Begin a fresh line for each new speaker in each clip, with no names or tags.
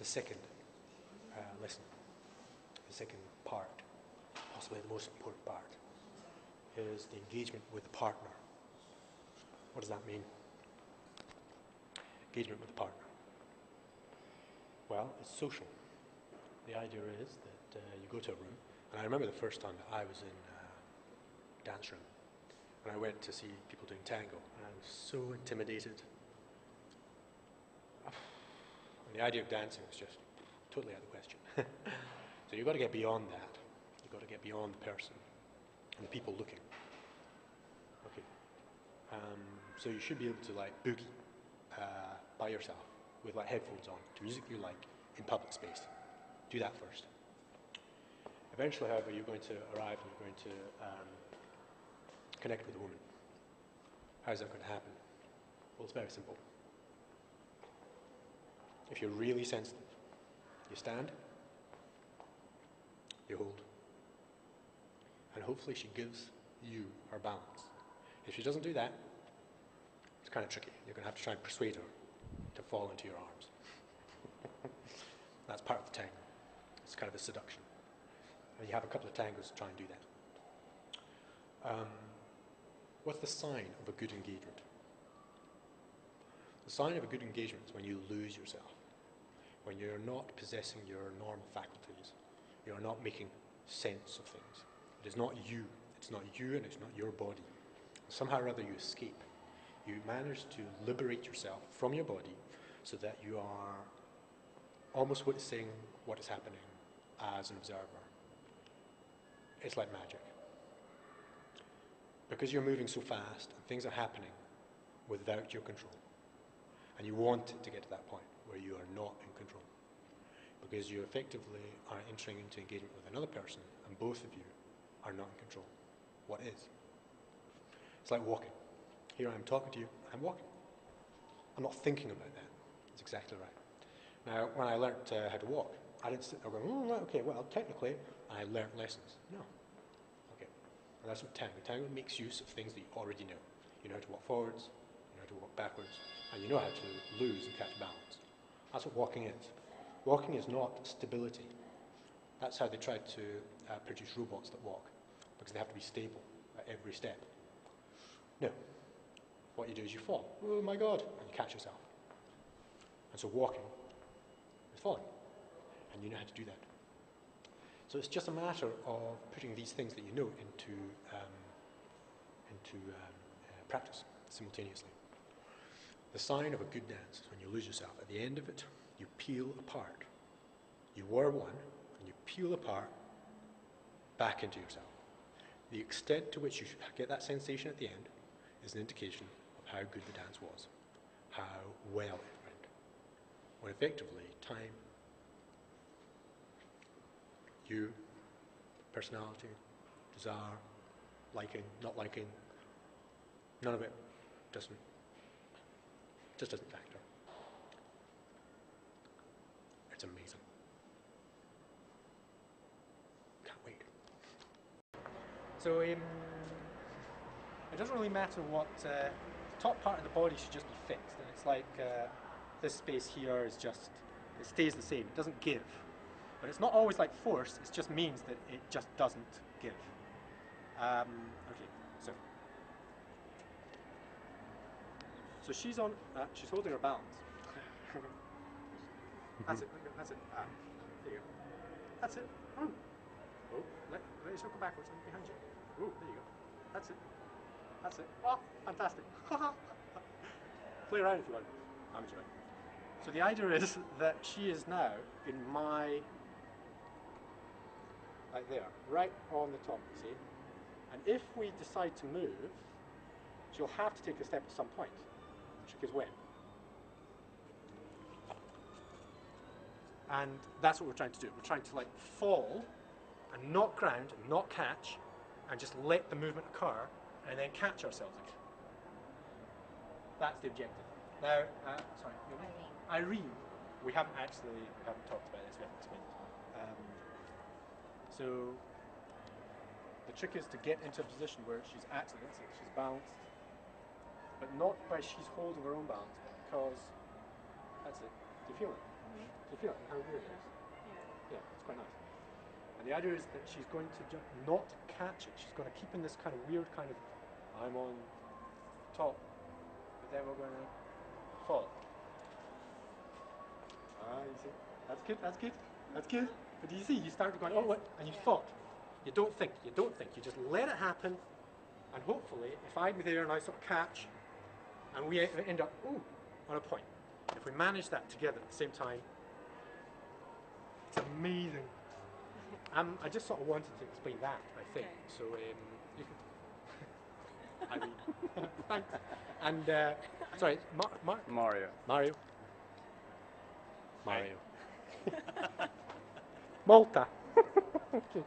second lesson, the second part, possibly the most important part, is the engagement with the partner. What does that mean? Engagement with the partner. Well, it's social. The idea is that you go to a room, and I remember the first time that I was in a dance room, and I went to see people doing tango, and I was so intimidated. And the idea of dancing was just totally out of the question. So you've got to get beyond that. You've got to get beyond the person and the people looking. Okay. So you should be able to like boogie by yourself with like headphones on to music you like in public space. Do that first. Eventually, however, you're going to arrive and you're going to connect with a woman. How's that going to happen? Well, it's very simple. If you're really sensitive, you stand, you hold, and hopefully she gives you her balance. If she doesn't do that, it's kind of tricky. You're going to have to try and persuade her to fall into your arms. That's part of the tango. It's kind of a seduction. And you have a couple of tangos to try and do that. What's the sign of a good engagement? The sign of a good engagement is when you lose yourself, when you're not possessing your normal faculties, you're not making sense of things. It is not you. It's not you and it's not your body. Somehow or other you escape. You manage to liberate yourself from your body so that you are almost witnessing what is happening as an observer. It's like magic. Because you're moving so fast and things are happening without your control. And you want it to get to that point where you are not in control. Because you effectively are entering into engagement with another person and both of you are not in control. What is? It's like walking. Here I am talking to you, I'm walking. I'm not thinking about that. That's exactly right. Now, when I learnt how to walk, I didn't sit there going, oh, right, okay, well, technically, I learnt lessons. No. Okay. And that's what tango. Tango makes use of things that you already know. You know how to walk forwards, you know how to walk backwards, and you know how to lose and catch balance. That's what walking is. Walking is not stability. That's how they tried to produce robots that walk, because they have to be stable at every step. No. What you do is you fall. Oh my God. And you catch yourself. And so walking is falling. And you know how to do that. So it's just a matter of putting these things that you know into practice simultaneously. The sign of a good dance is when you lose yourself. At the end of it, you peel apart. You were one, and you peel apart back into yourself. The extent to which you get that sensation at the end is an indication of how good the dance was, how well it went. When effectively, time, you, personality, desire, liking, not liking, none of it just doesn't factor. It's amazing. Can't wait. So it doesn't really matter what, the top part of the body should just be fixed. And it's like this space here is just, it stays the same, it doesn't give. But it's not always like force, it just means that it just doesn't give. Okay, so she's on, she's holding her balance. That's it, that's it. There you go. That's it. Oh, let yourself go backwards and behind you. Oh, there you go. That's it. That's it. Oh, fantastic. Play around if you want. I'm enjoying. So the idea is that she is now in my, like there, right on the top, you see? And if we decide to move, she'll have to take a step at some point. The trick is when. And that's what we're trying to do. We're trying to like fall and not ground and not catch and just let the movement occur and then catch ourselves again. That's the objective. Now, sorry, your name? Irene. We haven't talked about this, we haven't explained it. So the trick is to get into a position where she's actually, that's it, she's balanced, but not by she's holding her own balance, because that's it. Do you feel it? Do you feel it? How weird it is? Yeah, it's quite nice. And the idea is that she's going to not catch it. She's going to keep in this kind of weird kind of, I'm on top, but then we're going to fall. You see? That's good, that's good, that's good. But do you see, you start going, oh, what? And you thought. You don't think, you just let it happen, and hopefully, if I'm there and I sort of catch, and we end up, ooh, on a point. If we manage that together at the same time, it's amazing. I just sort of wanted to explain that, I think. Okay. So, you can, I mean, thanks. And, sorry,
Mario.
Mario. Malta. Okay.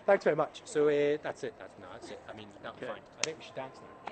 Thanks very much. So, that's it. That's it. I mean, that'll be fine. I think we should dance now.